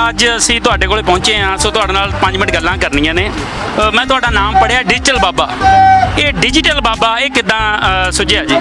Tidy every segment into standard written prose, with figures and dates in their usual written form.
ਅੱਜ ਅਸੀਂ ਤੁਹਾਡੇ ਕੋਲੇ ਪਹੁੰਚੇ ਹਾਂ, ਸੋ ਤੁਹਾਡੇ ਨਾਲ 5 ਮਿੰਟ ਗੱਲਾਂ ਕਰਨੀਆਂ ਨੇ। ਮੈਂ ਤੁਹਾਡਾ ਨਾਮ ਪੜਿਆ डिजिटल बाबा, ये डिजिटल बाबा ये किद्दां सुझिया जी?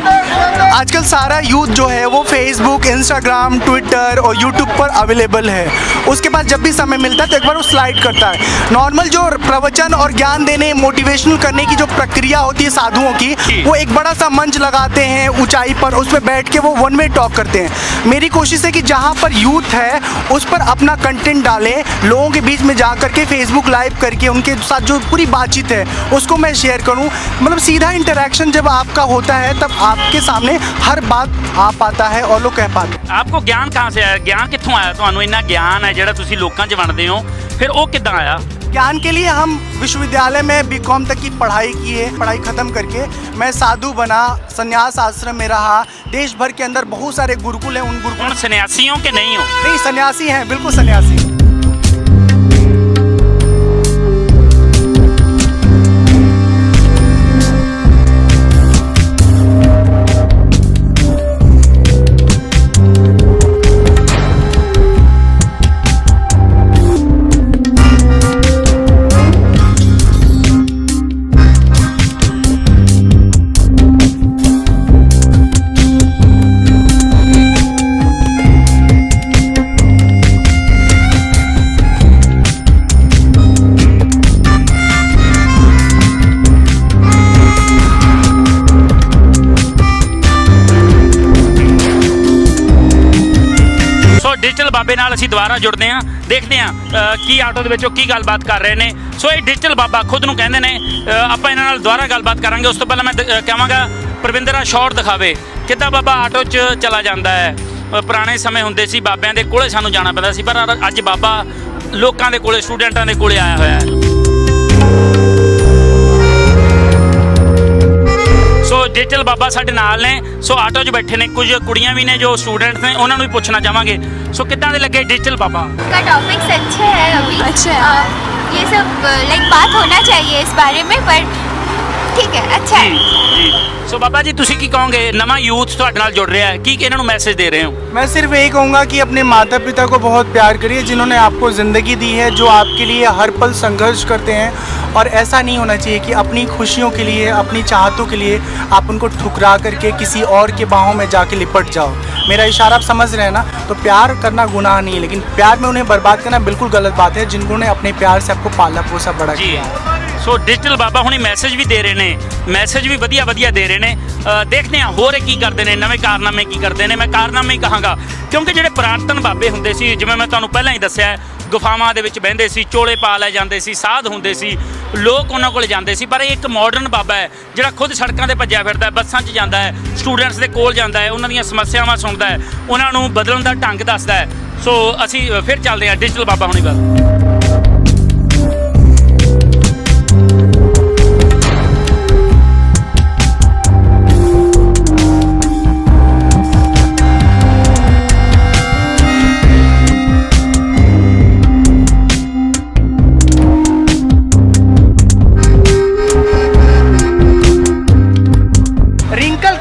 आजकल सारा यूथ जो है वो फेसबुक, इंस्टाग्राम, ट्विटर और यूट्यूब पर अवेलेबल है। उसके पास जब भी समय मिलता है तो एक बार वो स्लाइड करता है। नॉर्मल जो प्रवचन और ज्ञान देने, मोटिवेशनल करने की जो प्रक्रिया होती है साधुओं की, वो एक बड़ा सा मंच लगाते हैं ऊंचाई पर, उस पर बैठ के वो वन वे टॉक करते हैं। मेरी कोशिश है कि जहाँ पर यूथ है उस पर अपना कंटेंट डालें, लोगों के बीच में जा करके फेसबुक लाइव करके उनके साथ जो पूरी बातचीत है उसको मैं शेयर करूं। मतलब सीधा इंटरेक्शन जब आपका होता है तब आपके सामने हर बात आ पाता है और लोग कह पाते हैं। आपको ज्ञान कहाँ से आया? ज्ञान कित्थों आया? ਤੁਹਾਨੂੰ ਇੰਨਾ ਗਿਆਨ ਹੈ ਜਿਹੜਾ ਤੁਸੀਂ ਲੋਕਾਂ 'ਚ ਵੰਡਦੇ ਹੋ, ਫਿਰ ਉਹ ਕਿੱਦਾਂ ਆਇਆ? ज्ञान के लिए हम विश्वविद्यालय में बीकॉम तक की पढ़ाई की है। पढ़ाई ख़त्म करके मैं साधु बना, संन्यास आश्रम में रहा। देश भर के अंदर बहुत सारे गुरुकुल हैं, उन गुरुकुल ਹੁਣ सन्यासी हो कि नहीं हो? नहीं, सन्यासी हैं, बिल्कुल सन्यासी। डिजिटल बाबे नाल ਅਸੀਂ ਦੁਬਾਰਾ ਜੁੜਦੇ ਹਾਂ, ਦੇਖਦੇ ਹਾਂ ਕੀ ਆਟੋ ਦੇ ਵਿੱਚੋਂ ਕੀ ਗੱਲਬਾਤ ਕਰ ਰਹੇ ਨੇ। ਸੋ ਇਹ ਡਿਜੀਟਲ ਬਾਬਾ ਖੁਦ ਨੂੰ ਕਹਿੰਦੇ ਨੇ। ਆਪਾਂ ਇਹਨਾਂ ਨਾਲ ਦੁਬਾਰਾ ਗੱਲਬਾਤ ਕਰਾਂਗੇ। ਉਸ ਤੋਂ ਪਹਿਲਾਂ ਮੈਂ ਕਹਾਂਗਾ ਪ੍ਰਵਿੰਦਰ ਸ਼ਾਟ ਦਿਖਾਵੇ ਕਿੱਦਾਂ ਬਾਬਾ ਆਟੋ 'ਚ ਚਲਾ ਜਾਂਦਾ ਹੈ। ਪੁਰਾਣੇ ਸਮੇਂ ਹੁੰਦੇ ਸੀ ਬਾਬਿਆਂ ਦੇ ਕੋਲੇ ਸਾਨੂੰ ਜਾਣਾ ਪੈਂਦਾ ਸੀ, ਪਰ ਅੱਜ ਬਾਬਾ ਲੋਕਾਂ ਦੇ ਕੋਲੇ, ਸਟੂਡੈਂਟਾਂ ਦੇ ਕੋਲੇ ਆਇਆ ਹੋਇਆ ਹੈ। ਸੋ डिजिटल बाबा साडे नाल ने। सो आटो 'ਚ बैठे ने कुछ कुड़ियां भी ने जो स्टूडेंट्स ने, उन्होंने भी पूछना चाहांगे। सो कितना दे लगे डिजिटल बाबा का टॉपिक्स अच्छे है अभी। अच्छा ये सब लाइक बात होना चाहिए इस बारे में, पर ठीक है, अच्छा है जी। सो बाबा जी ਤੁਸੀਂ ਕੀ ਕਹੋਗੇ? ਨਵਾਂ ਯੂਥ ਤੁਹਾਡੇ ਨਾਲ ਜੁੜ ਰਿਹਾ ਹੈ, ਕੀ ਇਹਨਾਂ ਨੂੰ ਮੈਸੇਜ ਦੇ ਰਹੇ ਹੋ? मैं सिर्फ यही कहूँगा कि अपने माता पिता को बहुत प्यार करिए, जिन्होंने आपको ज़िंदगी दी है, जो आपके लिए हर पल संघर्ष करते हैं। और ऐसा नहीं होना चाहिए कि अपनी खुशियों के लिए, अपनी चाहतों के लिए आप उनको ठुकरा करके किसी और के बाहों में जाके लिपट जाओ। मेरा इशारा आप समझ रहे हैं ना? तो प्यार करना गुनाह नहीं है, लेकिन प्यार में उन्हें बर्बाद करना बिल्कुल गलत बात है, जिन्होंने अपने प्यार से आपको पाला पोसा बड़ा किया। ਸੋ ਡਿਜੀਟਲ ਬਾਬਾ ਹੁਣੀ ਮੈਸੇਜ ਵੀ ਦੇ ਰਹੇ ਨੇ, ਮੈਸੇਜ ਵੀ ਵਧੀਆ ਵਧੀਆ ਦੇ ਰਹੇ ਨੇ। ਦੇਖਦੇ ਹਾਂ ਹੋਰ ਕੀ ਕਰਦੇ ਨੇ, ਨਵੇਂ ਕਾਰਨਾਮੇ ਕੀ ਕਰਦੇ ਨੇ। ਮੈਂ ਕਾਰਨਾਮੇ ਹੀ ਕਹਾਂਗਾ ਕਿਉਂਕਿ ਜਿਹੜੇ ਪੁਰਾਤਨ ਬਾਬੇ ਹੁੰਦੇ ਸੀ, ਜਿਵੇਂ ਮੈਂ ਤੁਹਾਨੂੰ ਪਹਿਲਾਂ ਹੀ ਦੱਸਿਆ, ਗੁਫਾਵਾਂ ਦੇ ਵਿੱਚ ਬਹਿੰਦੇ ਸੀ, ਚੋਲੇ ਪਾ ਲੈ ਜਾਂਦੇ ਸੀ, ਸਾਧ ਹੁੰਦੇ ਸੀ, ਲੋਕ ਉਹਨਾਂ ਕੋਲ ਜਾਂਦੇ ਸੀ। ਪਰ ਇਹ ਇੱਕ ਮਾਡਰਨ ਬਾਬਾ ਹੈ ਜਿਹੜਾ ਖੁਦ ਸੜਕਾਂ 'ਤੇ ਭੱਜਿਆ ਫਿਰਦਾ ਹੈ, ਬੱਸਾਂ 'ਚ ਜਾਂਦਾ ਹੈ, ਸਟੂਡੈਂਟਸ ਦੇ ਕੋਲ ਜਾਂਦਾ ਹੈ, ਉਹਨਾਂ ਦੀਆਂ ਸਮੱਸਿਆਵਾਂ ਸੁਣਦਾ ਹੈ, ਉਹਨਾਂ ਨੂੰ ਬਦਲਣ ਦਾ ਢੰਗ ਦੱਸਦਾ ਹੈ। ਸੋ ਅਸੀਂ ਫਿਰ ਚੱਲਦੇ ਹਾਂ ਡਿਜੀਟਲ ਬਾਬਾ ਹੁਣੀ ਵੱਲ।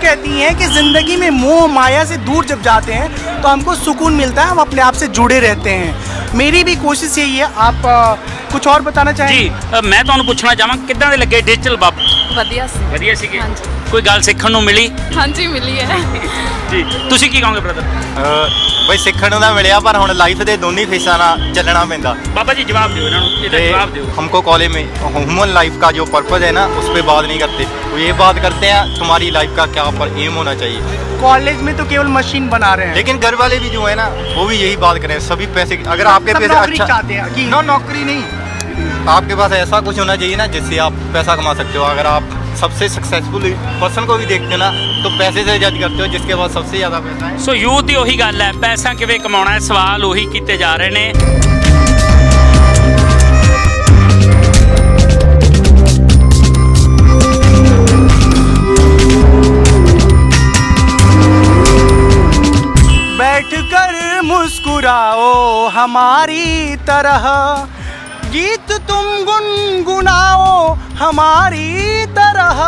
कहती हैं कि ज़िंदगी में मोह माया से दूर जब जाते हैं तो हमको सुकून मिलता है, हम अपने आप से जुड़े रहते हैं। मेरी भी कोशिश यही है। आप कुछ और बताना चाहेंगे? जी मैं ਤੁਹਾਨੂੰ ਪੁੱਛਣਾ ਚਾਹਾਂ ਕਿੱਦਾਂ ਦੇ ਲੱਗੇ ਡਿਜੀਟਲ ਬਾਬਾ? ਵਧੀਆ ਸੀ। ਵਧੀਆ ਸੀਗੇ। ਹਾਂਜੀ। ਕੋਈ ਗੱਲ ਸਿੱਖਣ ਨੂੰ ਮਿਲੀ? ਹਾਂਜੀ ਮਿਲੀ ਹੈ। ਜੀ ਤੁਸੀਂ ਕੀ ਕਹੋਗੇ ਬ੍ਰਦਰ? ਬਈ ਸਿੱਖਣ ਨੂੰ ਤਾਂ ਮਿਲਿਆ, ਪਰ ਹੁਣ ਲਾਈਫ ਦੇ ਦੋਨੀ ਫੇਸਾਂ ਨਾਲ ਚੱਲਣਾ ਪੈਂਦਾ। बाबा जी जवाब दो, ਇਹਦਾ जवाब दो। हमको कॉलेज में ह्यूमन लाइफ का जो पर्पज़ है ना, उस पर बात नहीं करते। वो ये बात करते हैं तुम्हारी लाइफ का क्या पर एम होना चाहिए। कॉलेज में तो केवल मशीन बना रहे हैं, लेकिन घर वाले भी जो है ना, वो भी यही बात करें। सभी पैसे, अगर आपके सब पैसे नौकरी अच्छा चाहते हैं कि नौकरी नहीं, आपके पास ऐसा कुछ होना चाहिए ना जिससे आप पैसा कमा सकते हो। अगर आप सबसे सक्सेसफुल पर्सन को भी देखते हो ना, तो पैसे से जज करते हो जिसके पास सबसे ज़्यादा पैसा है। ਸੋ ਯੂਥ ਦੀ ਉਹੀ ਗੱਲ ਹੈ, ਪੈਸਾ ਕਿਵੇਂ ਕਮਾਉਣਾ ਹੈ, ਸਵਾਲ ਉਹੀ ਕੀਤੇ ਜਾ ਰਹੇ ਨੇ। बैठकर मुस्कुराओ हमारी तरह, गीत तुम गुनगुनाओ हमारी तरह,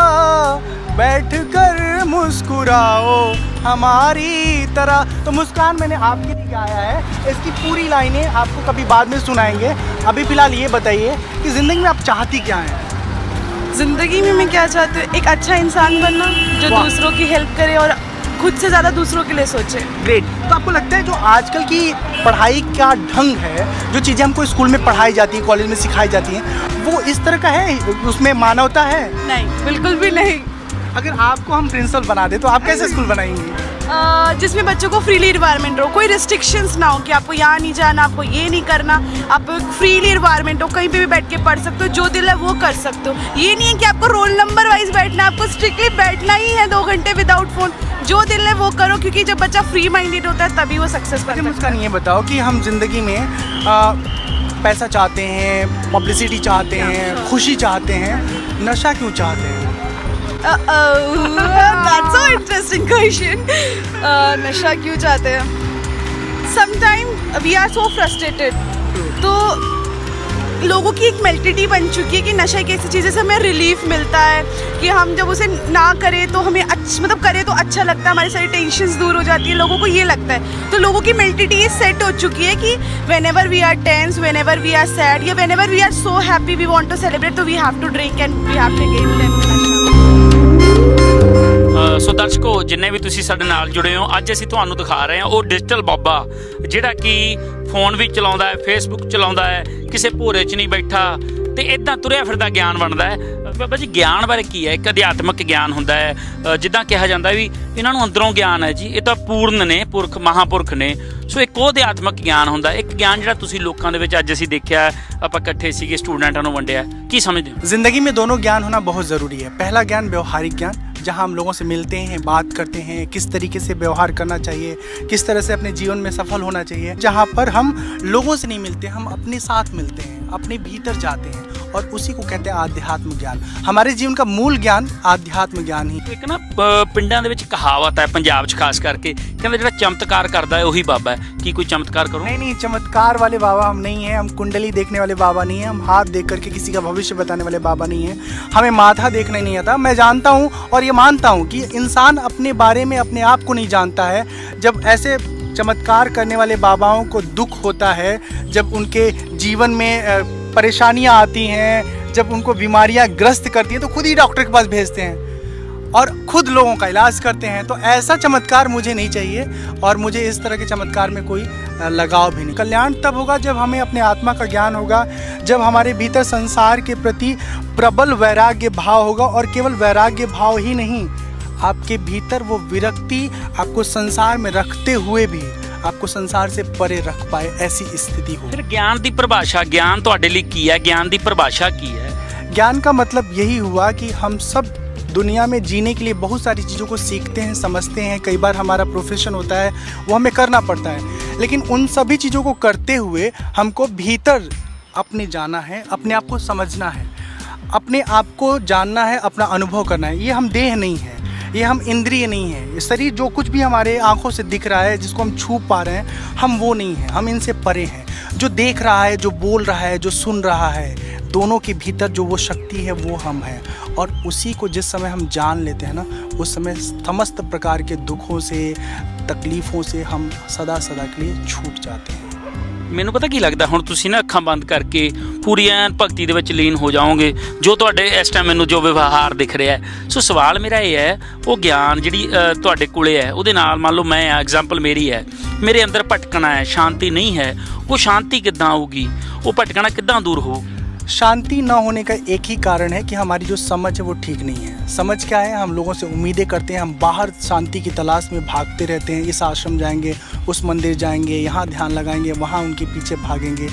बैठ कर मुस्कुराओ हमारी तरह। तो मुस्कान मैंने आपके लिए गाया है। इसकी पूरी लाइनें आपको कभी बाद में सुनाएंगे। अभी फ़िलहाल ये बताइए कि ज़िंदगी में आप चाहती क्या हैं? ज़िंदगी में मैं क्या चाहती हूँ, एक अच्छा इंसान बनना जो वाह। दूसरों की हेल्प करे और खुद से ज़्यादा दूसरों के लिए सोचे। ग्रेट। तो आपको लगता है जो आजकल की पढ़ाई का ढंग है, जो चीज़ें हमको स्कूल में पढ़ाई जाती हैं, कॉलेज में सिखाई जाती हैं, वो इस तरह का है? उसमें मानवता है? नहीं, बिल्कुल भी नहीं। अगर आपको हम प्रिंसिपल बना दे तो आप कैसे स्कूल बनाएंगे? जिसमें बच्चों को फ्रीली इन्वायरमेंट हो, कोई रिस्ट्रिक्शंस ना हो कि आपको यहाँ नहीं जाना, आपको ये नहीं करना, आप फ्रीली इन्वायरमेंट हो, कहीं पे भी बैठ के पढ़ सकते हो, जो दिल है वो कर सकते हो। ये नहीं है कि आपको रोल नंबर वाइज बैठना, आपको स्ट्रिक्टली बैठना ही है 2 घंटे विदाउट फोन। जो दिल है वो करो, क्योंकि जब बच्चा फ्री माइंडेड होता है तभी वो सक्सेस मुझे करता मुस्कान ये बताओ कि हम जिंदगी में पैसा चाहते हैं, पब्लिसिटी चाहते हैं, खुशी चाहते हैं, नशा क्यों चाहते हैं? That's so interesting question. नशा क्यों चाहते हैं? Sometimes we are so frustrated. तो लोगों की एक मेंटालिटी बन चुकी है कि नशा एक ऐसी चीज़ है, हमें रिलीफ मिलता है कि हम जब उसे ना करें तो हमें मतलब करें तो अच्छा लगता है, हमारी सारी टेंशन्स दूर हो जाती है, लोगों को ये लगता है। तो लोगों की मेंटालिटी ये सेट हो चुकी है कि whenever we are tense, whenever we are sad या whenever we are so happy we want to celebrate, तो we have to drink and we have to get them नशा। ਸੋ ਦਰਸ਼ਕੋ, ਜਿੰਨੇ ਵੀ ਤੁਸੀਂ ਸਾਡੇ ਨਾਲ ਜੁੜੇ ਹੋ, ਅੱਜ ਅਸੀਂ ਤੁਹਾਨੂੰ ਦਿਖਾ ਰਹੇ ਹਾਂ ਉਹ ਡਿਜੀਟਲ ਬਾਬਾ ਜਿਹੜਾ ਕਿ ਫੋਨ ਵੀ ਚਲਾਉਂਦਾ ਹੈ, ਫੇਸਬੁੱਕ ਚਲਾਉਂਦਾ ਹੈ, ਕਿਸੇ ਭੋਰੇ 'ਚ ਨਹੀਂ ਬੈਠਾ ਤੇ ਇਦਾਂ ਤੁਰਿਆ ਫਿਰਦਾ ਗਿਆਨ ਬਣਦਾ ਹੈ। ਬਾਬਾ ਜੀ, ਗਿਆਨ ਬਾਰੇ ਕੀ ਹੈ? ਇੱਕ ਅਧਿਆਤਮਿਕ ਗਿਆਨ ਹੁੰਦਾ ਹੈ, ਜਿੱਦਾਂ ਕਿਹਾ ਜਾਂਦਾ ਵੀ ਇਹਨਾਂ ਨੂੰ ਅੰਦਰੋਂ ਗਿਆਨ ਹੈ ਜੀ, ਇਹ ਤਾਂ ਪੂਰਨ ਨੇ, ਪੁਰਖ ਮਹਾਂਪੁਰਖ ਨੇ। ਸੋ ਇੱਕ ਉਹ ਅਧਿਆਤਮਿਕ ਗਿਆਨ ਹੁੰਦਾ, ਇੱਕ ਗਿਆਨ ਜਿਹੜਾ ਤੁਸੀਂ ਲੋਕਾਂ ਦੇ ਵਿੱਚ ਅੱਜ ਅਸੀਂ ਦੇਖਿਆ, ਆਪਾਂ ਇਕੱਠੇ ਸੀਗੇ, ਸਟੂਡੈਂਟਾਂ ਨੂੰ ਵੰਡਿਆ। ਕੀ ਸਮਝਦੇ ਹੋ? ज़िंदगी में दोनों ज्ञान होना बहुत ज़रूरी है। पहला ज्ञान व्यवहारिक ज्ञान, जहाँ हम लोगों से मिलते हैं, बात करते हैं, किस तरीके से व्यवहार करना चाहिए, किस तरह से अपने जीवन में सफल होना चाहिए। जहाँ पर हम लोगों से नहीं मिलते, हम अपने साथ मिलते हैं, अपने भीतर जाते हैं, और उसी को कहते हैं आध्यात्म ज्ञान। हमारे जीवन का मूल ज्ञान आध्यात्म ज्ञान ही। ਇੱਕ ਨਾ ਪਿੰਡਾਂ ਦੇ ਵਿੱਚ ਕਹਾਵਤ ਹੈ, ਪੰਜਾਬ 'ਚ ਖਾਸ ਕਰਕੇ, ਕਹਿੰਦੇ ਜਿਹੜਾ ਚਮਤਕਾਰ ਕਰਦਾ ਹੈ ਉਹੀ ਬਾਬਾ ਹੈ। ਕੀ ਕੋਈ ਚਮਤਕਾਰ करो? नहीं, चमत्कार वाले बाबा हम नहीं हैं। हम कुंडली देखने वाले बाबा नहीं हैं। हम हाथ देख करके किसी का भविष्य बताने वाले बाबा नहीं हैं। हमें माथा देखना नहीं आता। मैं जानता हूँ और ये मानता हूँ कि इंसान अपने बारे में अपने आप को नहीं जानता है। जब ऐसे चमत्कार करने वाले बाबाओं को दुख होता है, जब उनके जीवन में परेशानियाँ आती हैं, जब उनको बीमारियाँ ग्रस्त करती हैं, तो खुद ही डॉक्टर के पास भेजते हैं और खुद लोगों का इलाज करते हैं। तो ऐसा चमत्कार मुझे नहीं चाहिए और मुझे इस तरह के चमत्कार में कोई लगाव भी नहीं। कल्याण तब होगा जब हमें अपने आत्मा का ज्ञान होगा, जब हमारे भीतर संसार के प्रति प्रबल वैराग्य भाव होगा, और केवल वैराग्य भाव ही नहीं, आपके भीतर वो विरक्ति आपको संसार में रखते हुए भी आपको संसार से परे रख पाए, ऐसी स्थिति हो। ਫਿਰ ਗਿਆਨ ਦੀ ਪਰਿਭਾਸ਼ਾ, ਗਿਆਨ ਤੁਹਾਡੇ ਲਈ ਕੀ ਹੈ? ਗਿਆਨ ਦੀ ਪਰਿਭਾਸ਼ਾ ਕੀ ਹੈ? ज्ञान का मतलब यही हुआ कि हम सब दुनिया में जीने के लिए बहुत सारी चीज़ों को सीखते हैं, समझते हैं। कई बार हमारा प्रोफेशन होता है, वो हमें करना पड़ता है, लेकिन उन सभी चीज़ों को करते हुए हमको भीतर अपने जाना है, अपने आप को समझना है, अपने आप को जानना है, अपना अनुभव करना है। ये हम देह नहीं है, ये हम इंद्रिय नहीं है। ये शरीर जो कुछ भी हमारे आंखों से दिख रहा है, जिसको हम छू पा रहे हैं, हम वो नहीं हैं, हम इनसे परे हैं। जो देख रहा है, जो बोल रहा है, जो सुन रहा है, दोनों के भीतर जो वो शक्ति है वो हम हैं। और उसी को जिस समय हम जान लेते हैं ना, उस समय समस्त प्रकार के दुखों से, तकलीफ़ों से हम सदा सदा के लिए छूट जाते हैं। ਮੈਨੂੰ ਪਤਾ ਕੀ ਲੱਗਦਾ, ਹੁਣ ਤੁਸੀਂ ਨਾ ਅੱਖਾਂ ਬੰਦ ਕਰਕੇ ਪੂਰੀ ਐਨ ਭਗਤੀ ਦੇ ਵਿੱਚ ਲੀਨ ਹੋ ਜਾਓਗੇ, ਜੋ ਤੁਹਾਡੇ ਇਸ ਟਾਈਮ ਮੈਨੂੰ ਜੋ ਵਿਵਹਾਰ ਦਿਖ ਰਿਹਾ ਹੈ। ਸੋ ਸਵਾਲ ਮੇਰਾ ਇਹ ਹੈ, ਉਹ ਗਿਆਨ ਜਿਹੜੀ ਤੁਹਾਡੇ ਕੋਲੇ ਹੈ, ਉਹਦੇ ਨਾਲ ਮੰਨ ਲਓ ਮੈਂ ਆ, ਐਗਜ਼ਾਮਪਲ ਮੇਰੀ ਹੈ, ਮੇਰੇ ਅੰਦਰ ਭਟਕਣਾ ਹੈ, ਸ਼ਾਂਤੀ ਨਹੀਂ ਹੈ, ਉਹ ਸ਼ਾਂਤੀ ਕਿੱਦਾਂ ਆਊਗੀ? ਉਹ ਭਟਕਣਾ ਕਿੱਦਾਂ ਦੂਰ ਹੋਊ? शांति न होने का एक ही कारण है कि हमारी जो समझ है वो ठीक नहीं है। समझ क्या है? हम लोगों से उम्मीदें करते हैं, हम बाहर शांति की तलाश में भागते रहते हैं। इस आश्रम जाएंगे, उस मंदिर जाएंगे, यहाँ ध्यान लगाएंगे, वहाँ उनके पीछे भागेंगे।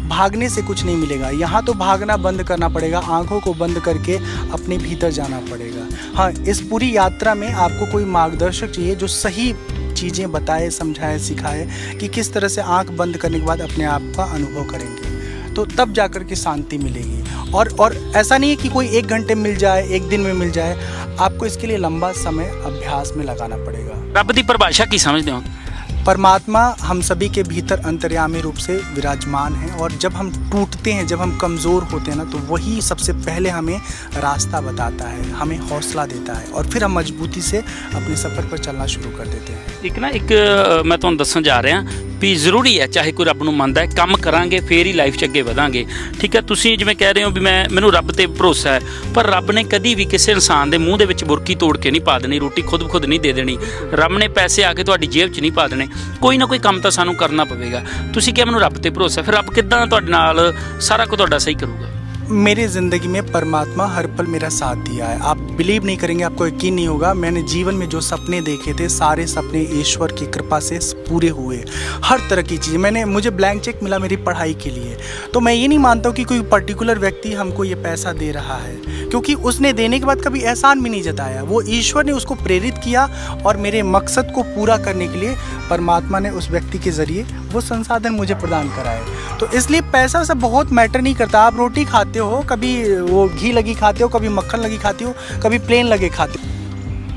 भागने से कुछ नहीं मिलेगा। यहाँ तो भागना बंद करना पड़ेगा, आँखों को बंद करके अपने भीतर जाना पड़ेगा। हाँ, इस पूरी यात्रा में आपको कोई मार्गदर्शक चाहिए जो सही चीज़ें बताए, समझाए, सिखाए कि किस तरह से आँख बंद करने के बाद अपने आप का अनुभव करेंगे, तो तब जाकर के शांति मिलेगी। और ऐसा नहीं है कि कोई 1 घंटे मिल जाए, 1 दिन में मिल जाए। आपको इसके लिए लंबा समय अभ्यास में लगाना पड़ेगा। ਰੱਬ ਦੀ ਪਰਿਭਾਸ਼ਾ ਕੀ ਸਮਝਦੇ ਹੋ? परमात्मा हम सभी के भीतर अंतर्यामी रूप से विराजमान है, और जब हम टूटते हैं, जब हम कमज़ोर होते हैं ना, तो वही सबसे पहले हमें रास्ता बताता है, हमें हौसला देता है, और फिर हम मजबूती से अपने सफ़र पर चलना शुरू कर देते हैं। ਇੱਕ ਮੈਂ ਤੁਹਾਨੂੰ ਦੱਸਣ ਜਾ ਰਿਹਾ ਵੀ ਜ਼ਰੂਰੀ ਹੈ, ਚਾਹੇ ਕੋਈ ਰੱਬ ਨੂੰ ਮੰਨਦਾ ਹੈ, ਕੰਮ ਕਰਾਂਗੇ ਫੇਰ ਹੀ ਲਾਈਫ 'ਚ ਅੱਗੇ ਵਧਾਂਗੇ। ਠੀਕ ਹੈ, ਤੁਸੀਂ ਜਿਵੇਂ ਕਹਿ ਰਹੇ ਹੋ ਵੀ ਮੈਨੂੰ ਰੱਬ ਤੇ ਭਰੋਸਾ ਹੈ, ਪਰ ਰੱਬ ਨੇ ਕਦੀ ਵੀ ਕਿਸੇ ਇਨਸਾਨ ਦੇ ਮੂੰਹ ਦੇ ਵਿੱਚ ਬੁਰਕੀ ਤੋੜ ਕੇ ਨਹੀਂ ਪਾ ਦੇਣੀ, ਰੋਟੀ ਖੁਦ ਬ ਖੁਦ ਨਹੀਂ ਦੇ ਦੇਣੀ। ਰੱਬ ਨੇ ਪੈਸੇ ਆ ਕੇ ਤੁਹਾਡੀ ਜੇਬ 'ਚ ਨਹੀਂ ਪਾ ਦੇਣੇ, ਕੋਈ ਨਾ ਕੋਈ ਕੰਮ ਤਾਂ ਸਾਨੂੰ ਕਰਨਾ ਪਵੇਗਾ। ਤੁਸੀਂ ਕਿਹਾ ਮੈਨੂੰ ਰੱਬ ਤੇ ਭਰੋਸਾ, ਫਿਰ ਰੱਬ ਕਿੱਦਾਂ ਤੁਹਾਡੇ ਨਾਲ ਸਾਰਾ ਕੁਝ ਤੁਹਾਡਾ ਸਹੀ ਕਰੂਗਾ? मेरी ज़िंदगी में परमात्मा हर पल मेरा साथ दिया है। आप बिलीव नहीं करेंगे, आपको यकीन नहीं होगा, मैंने जीवन में जो सपने देखे थे सारे सपने ईश्वर की कृपा से पूरे हुए। हर तरह की चीज़ें मुझे ब्लैंक चेक मिला मेरी पढ़ाई के लिए, तो मैं ये नहीं मानता हूँ कि कोई पर्टिकुलर व्यक्ति हमको ये पैसा दे रहा है, क्योंकि उसने देने के बाद कभी एहसान भी नहीं जताया। वो ईश्वर ने उसको प्रेरित किया, और मेरे मकसद को पूरा करने के लिए परमात्मा ने उस व्यक्ति के ज़रिए वो संसाधन मुझे प्रदान कराए। तो इसलिए पैसा सब बहुत मैटर नहीं करता। आप रोटी खाते हो, कभी वो घी लगी खाते हो, कभी मक्खन लगी खाते हो, कभी प्लेन लगे खाते हो।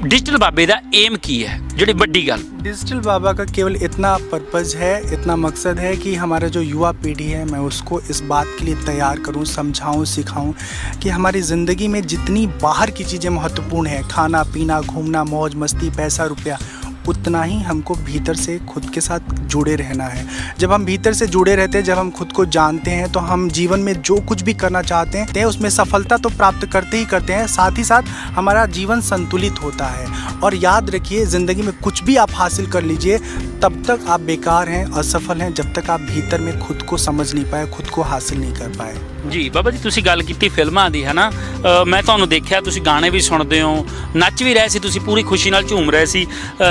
डिजिटल बाबे का एम की है, जी बड़ी गल? डिजिटल बाबा का केवल इतना पर्पज़ है, इतना मकसद है कि हमारा जो युवा पीढ़ी है, मैं उसको इस बात के लिए तैयार करूं, समझाऊं, सिखाऊं कि हमारी ज़िंदगी में जितनी बाहर की चीज़ें महत्वपूर्ण हैं, खाना पीना, घूमना, मौज मस्ती, पैसा रुपया, उतना ही हमको भीतर से खुद के साथ जुड़े रहना है। जब हम भीतर से जुड़े रहते हैं, जब हम खुद को जानते हैं, तो हम जीवन में जो कुछ भी करना चाहते हैं उसमें सफलता तो प्राप्त करते ही करते हैं, साथ ही साथ हमारा जीवन संतुलित होता है। और याद रखिए, ज़िंदगी में कुछ भी आप हासिल कर लीजिए, तब तक आप बेकार हैं, असफल हैं, जब तक आप भीतर में खुद को समझ नहीं पाए, खुद को हासिल नहीं कर पाए। ਜੀ ਬਾਬਾ ਜੀ, ਤੁਸੀਂ ਗੱਲ ਕੀਤੀ ਫਿਲਮਾਂ ਦੀ, ਹੈ ਨਾ? ਮੈਂ ਤੁਹਾਨੂੰ ਦੇਖਿਆ ਤੁਸੀਂ ਗਾਣੇ ਵੀ ਸੁਣਦੇ ਹੋ, ਨੱਚ ਵੀ ਰਹੇ ਸੀ, ਤੁਸੀਂ ਪੂਰੀ ਖੁਸ਼ੀ ਨਾਲ ਝੂਮ ਰਹੇ ਸੀ।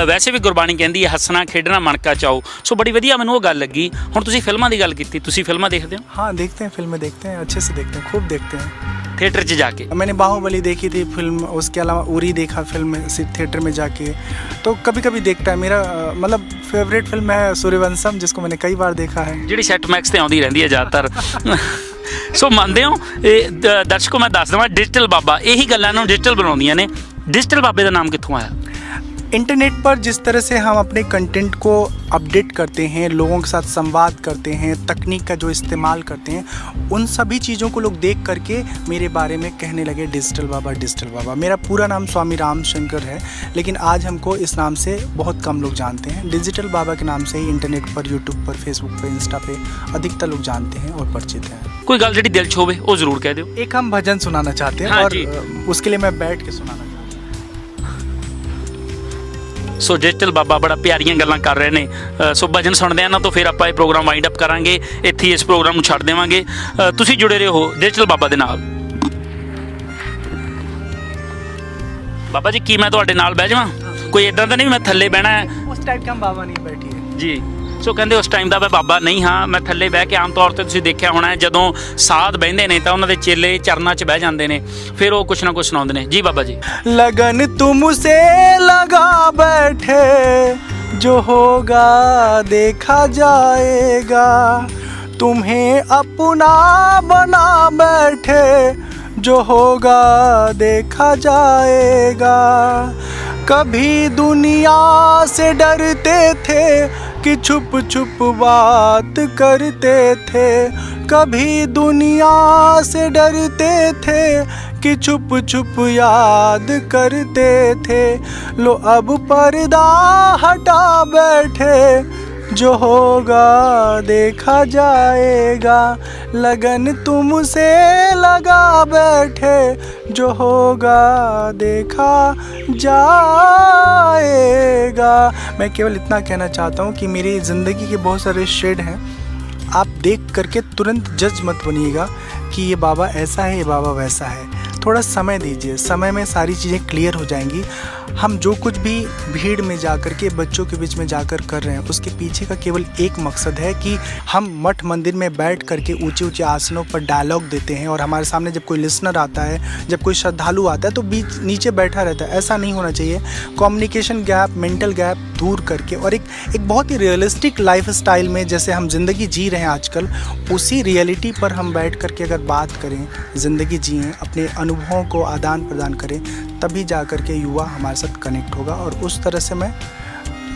ਵੈਸੇ ਵੀ ਗੁਰਬਾਣੀ ਕਹਿੰਦੀ ਹੈ ਹੱਸਣਾ ਖੇਡਣਾ ਮਨ ਕਾ ਚਾਓ, ਸੋ ਬੜੀ ਵਧੀਆ ਮੈਨੂੰ ਉਹ ਗੱਲ ਲੱਗੀ। ਹੁਣ ਤੁਸੀਂ ਫਿਲਮਾਂ ਦੀ ਗੱਲ ਕੀਤੀ, ਤੁਸੀਂ ਫਿਲਮਾਂ ਦੇਖਦੇ ਹੋ? हाँ, देखते हैं, फिल्में देखते हैं, अच्छे से देखते हैं, खूब देखते हैं। थिएटर 'ਚ ਜਾ ਕੇ मैंने बाहुबली देखी थी फिल्म, उसके अलावा उरी देखा फिल्म सिर्फ थिएटर में जाके, तो कभी कभी देखता है। मेरा मतलब फेवरेट फिल्म है सूर्यवंशम, जिसको मैंने कई बार देखा है। ਜਿਹੜੀ ਸੈਟ ਮੈਕਸ ਤੇ ਆਉਂਦੀ ਰਹਿੰਦੀ ਹੈ ਜ਼ਿਆਦਾਤਰ। ਸੋ ਮੰਨਦੇ ਹੋ? ਇਹ ਦਰਸ਼ਕੋ ਮੈਂ ਦੱਸ ਦਵਾਂ, ਡਿਜੀਟਲ ਬਾਬਾ ਇਹੀ ਗੱਲਾਂ ਨੂੰ ਡਿਜੀਟਲ ਬਣਾਉਂਦੀਆਂ ਨੇ। ਡਿਜੀਟਲ ਬਾਬੇ ਦਾ ਨਾਮ ਕਿੱਥੋਂ ਆਇਆ? इंटरनेट पर जिस तरह से हम अपने कंटेंट को अपडेट करते हैं, लोगों के साथ संवाद करते हैं, तकनीक का जो इस्तेमाल करते हैं, उन सभी चीज़ों को लोग देख करके मेरे बारे में कहने लगे डिजिटल बाबा, डिजिटल बाबा। मेरा पूरा नाम स्वामी रामशंकर है, लेकिन आज हमको इस नाम से बहुत कम लोग जानते हैं। डिजिटल बाबा के नाम से ही इंटरनेट पर, यूट्यूब पर, फेसबुक पर, इंस्टा पे अधिकतर लोग जानते हैं और परिचित हैं। कोई गल जिहड़ी दिल 'ਚ होवे ਉਹ ਜ਼ਰੂਰ ਕਹਿ ਦਿਓ। एक हम भजन सुनाना चाहते हैं, हाँ और जी। उसके लिए मैं बैठ के सुनाना चाहता हूँ। ਸੋ ਡਿਜੀਟਲ ਬਾਬਾ ਬੜਾ ਪਿਆਰੀਆਂ ਗੱਲਾਂ ਕਰ ਰਹੇ ਨੇ। ਸੋ ਭਜਨ ਸੁਣਦੇ ਆ ਨਾ, ਤਾਂ ਫਿਰ ਆਪਾਂ ਇਹ ਪ੍ਰੋਗਰਾਮ ਵਾਈਂਡ ਅਪ ਕਰਾਂਗੇ, ਇੱਥੇ ਇਸ ਪ੍ਰੋਗਰਾਮ ਨੂੰ ਛੱਡ ਦੇਵਾਂਗੇ। ਤੁਸੀਂ ਜੁੜੇ ਰਹੋ ਡਿਜੀਟਲ ਬਾਬਾ ਦੇ ਨਾਲ। ਬਾਬਾ ਜੀ, ਕੀ ਮੈਂ ਤੁਹਾਡੇ ਨਾਲ ਬਹਿ ਜਾਵਾਂ? ਕੋਈ ਇਦਾਂ ਤਾਂ ਨਹੀਂ ਮੈਂ ਥੱਲੇ ਬਹਿਣਾ ਹੈ? उस टाइप का हम बाबा नहीं बैठी है ਜੀ। ਸੋ ਕਹਿੰਦੇ ਉਸ ਟਾਈਮ ਦਾ ਮੈਂ ਬਾਬਾ ਨਹੀਂ ਹਾਂ, ਮੈਂ ਥੱਲੇ ਬਹਿ ਕੇ, ਆਮ ਤੌਰ ਤੇ ਤੁਸੀਂ ਦੇਖਿਆ ਹੋਣਾ ਹੈ, ਜਦੋਂ ਸਾਧ ਬਹਿੰਦੇ ਨੇ ਤਾਂ ਉਹਨਾਂ ਦੇ ਚੇਲੇ ਚਰਨਾਂ 'ਚ ਬਹਿ ਜਾਂਦੇ ਨੇ, ਫਿਰ ਉਹ ਕੁਛ ਨਾ ਕੁਛ ਸੁਣਾਉਂਦੇ ਨੇ। ਜੀ ਬਾਬਾ ਜੀ। लगन तुमसे लगा बैठे, जो होगा देखा जाएगा, तुम्हें अपना बना बैठे, जो होगा देखा जाएगा। कभी दुनिया से डरते थे कि छुप छुप बात करते थे, कभी दुनिया से डरते थे कि छुप छुप याद करते थे। लो अब पर्दा हटा बैठे, जो होगा देखा जाएगा। लगन तुमसे लगा बैठे, जो होगा देखा जाएगा। मैं केवल इतना कहना चाहता हूँ कि मेरी ज़िंदगी के बहुत सारे शेड हैं, आप देख करके तुरंत जज मत बनिएगा कि ये बाबा ऐसा है, ये बाबा वैसा है। थोड़ा समय दीजिए, समय में सारी चीज़ें क्लियर हो जाएंगी। हम जो कुछ भी भीड़ में जाकर के, बच्चों के बीच में जाकर कर रहे हैं, उसके पीछे का केवल एक मकसद है कि हम मठ मंदिर में बैठ करके ऊंचे ऊंचे आसनों पर डायलॉग देते हैं, और हमारे सामने जब कोई लिसनर आता है, जब कोई श्रद्धालु आता है, तो बीच नीचे बैठा रहता है। ऐसा नहीं होना चाहिए। कम्युनिकेशन गैप, मेंटल गैप दूर करके, और एक बहुत ही रियलिस्टिक लाइफ स्टाइल में जैसे हम ज़िंदगी जी रहे हैं आजकल, उसी रियलिटी पर हम बैठ करके अगर बात करें, ज़िंदगी जिएँ, अपने अनुभवों को आदान प्रदान करें, तभी जा कर के युवा हमारे साथ कनेक्ट होगा। और उस तरह से मैं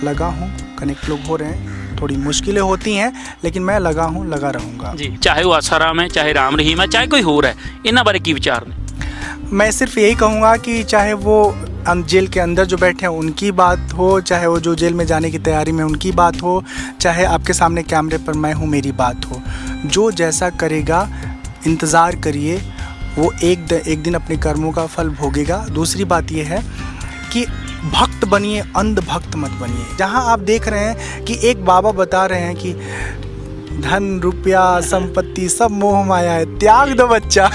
लगा हूँ, कनेक्ट लोग हो रहे हैं, थोड़ी मुश्किलें होती हैं लेकिन मैं लगा हूँ, लगा रहूँगा। जी, चाहे वो आसाराम है, चाहे राम रहीम है, चाहे कोई होर है, इन्हां बारे की विचार ने? मैं सिर्फ यही कहूँगा कि चाहे वो जेल के अंदर जो बैठे हैं उनकी बात हो, चाहे वो जो जेल में जाने की तैयारी में उनकी बात हो, चाहे आपके सामने कैमरे पर मैं हूँ मेरी बात हो, जो जैसा करेगा इंतज़ार करिए, वो एक दिन अपने कर्मों का फल भोगेगा। दूसरी बात ये है कि भक्त बनिए, अंध भक्त मत बनिए। जहाँ आप देख रहे हैं कि एक बाबा बता रहे हैं कि धन रुपया संपत्ति सब मोह माया है, त्याग दो बच्चा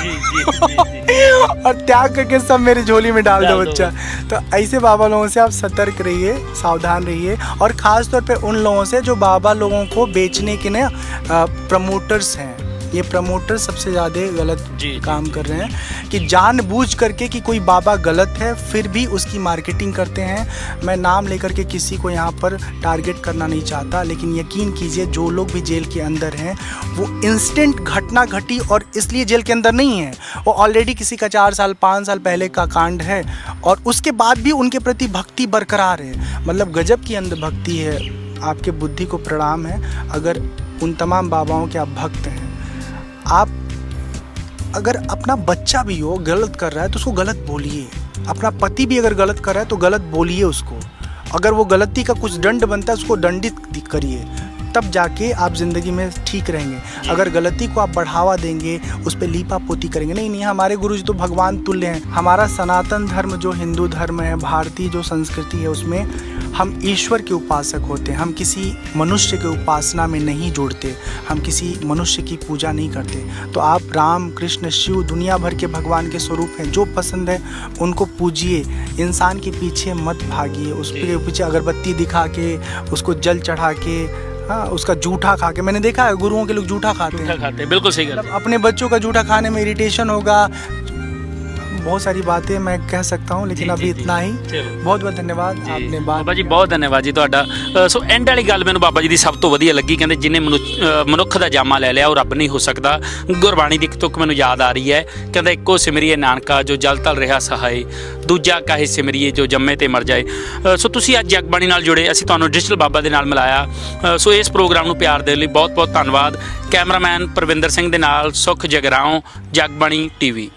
और त्याग करके सब मेरी झोली में डाल दो बच्चा। तो ऐसे बाबा लोगों से आप सतर्क रहिए, सावधान रहिए, और ख़ास तौर पे उन लोगों से जो बाबा लोगों को बेचने के ना प्रमोटर्स हैं। ये प्रमोटर सबसे ज़्यादा गलत काम कर रहे हैं कि जानबूझ करके कि कोई बाबा गलत है फिर भी उसकी मार्केटिंग करते हैं। मैं नाम लेकर के किसी को यहाँ पर टारगेट करना नहीं चाहता, लेकिन यकीन कीजिए जो लोग भी जेल के अंदर हैं वो इंस्टेंट घटना घटी और इसलिए जेल के अंदर नहीं है, वो ऑलरेडी किसी का 4 साल 5 साल पहले का कांड है और उसके बाद भी उनके प्रति भक्ति बरकरार है। मतलब गजब की अंधभक्ति है। आपके बुद्धि को प्रणाम है अगर उन तमाम बाबाओं के आप भक्त हैं। आप अगर अपना बच्चा भी हो गलत कर रहा है तो उसको गलत बोलिए, अपना पति भी अगर गलत कर रहा है तो गलत बोलिए उसको, अगर वो गलती का कुछ दंड बनता है उसको दंडित करिए, तब जाके आप ज़िंदगी में ठीक रहेंगे। अगर गलती को आप बढ़ावा देंगे, उस पर लीपा पोती करेंगे, नहीं हमारे गुरु जी तो भगवान तुल्य हैं। हमारा सनातन धर्म जो हिंदू धर्म है, भारतीय जो संस्कृति है, उसमें हम ईश्वर के उपासक होते हैं। हम किसी मनुष्य के उपासना में नहीं जुड़ते, हम किसी मनुष्य की पूजा नहीं करते। तो आप राम कृष्ण शिव दुनिया भर के भगवान के स्वरूप हैं, जो पसंद है उनको पूजिए, इंसान के पीछे मत भागिए। उसके पीछे अगरबत्ती दिखा के, उसको जल चढ़ा के, हाँ उसका जूठा खा के, मैंने देखा है गुरुओं के लोग जूठा खाते हैं। बिल्कुल सही गल। अपने बच्चों का जूठा खाने में इरिटेशन होगा, बहुत सारी बातें मैं कह सकता हूँ, लेकिन अभी इतना ही। बहुत बहुत धन्यवाद आपने बाबा जी, बहुत धन्यवाद जी ਤੁਹਾਡਾ। ਸੋ ਐਂਡ ਵਾਲੀ ਗੱਲ ਮੈਨੂੰ ਬਾਬਾ ਜੀ ਦੀ ਸਭ ਤੋਂ ਵਧੀਆ ਲੱਗੀ, ਕਹਿੰਦੇ ਜਿਨੇ ਮਨੁੱਖ ਦਾ ਜਾਮਾ ਲੈ ਲਿਆ ਉਹ ਰੱਬ ਨਹੀਂ ਹੋ ਸਕਦਾ। ਗੁਰਬਾਣੀ ਦੀ ਇੱਕ ਤੁਕ ਮੈਨੂੰ ਯਾਦ ਆ ਰਹੀ ਹੈ, ਕਹਿੰਦਾ ਇੱਕੋ ਸਿਮਰੀਏ ਨਾਨਕਾ ਜੋ ਜਲ ਤਲ ਰਿਹਾ ਸਹਾਏ, ਦੂਜਾ ਕਾਹੇ ਸਿਮਰੀਏ ਜੋ ਜੰਮੇ ਤੇ ਮਰ ਜਾਏ। ਸੋ ਤੁਸੀਂ ਅੱਜ ਜਗਬਾਣੀ ਨਾਲ ਜੁੜੇ, ਅਸੀਂ ਤੁਹਾਨੂੰ ਡਿਜੀਟਲ ਬਾਬਾ ਦੇ ਨਾਲ ਮਿਲਾਇਆ। ਸੋ ਇਸ ਪ੍ਰੋਗਰਾਮ ਨੂੰ ਪਿਆਰ ਦੇਣ ਲਈ ਬਹੁਤ ਬਹੁਤ ਧੰਨਵਾਦ। ਕੈਮਰਾਮੈਨ ਪ੍ਰਵਿੰਦਰ ਸਿੰਘ ਦੇ ਨਾਲ ਸੁਖ ਜਗਰਾਓਂ, ਜਗਬਾਣੀ TV।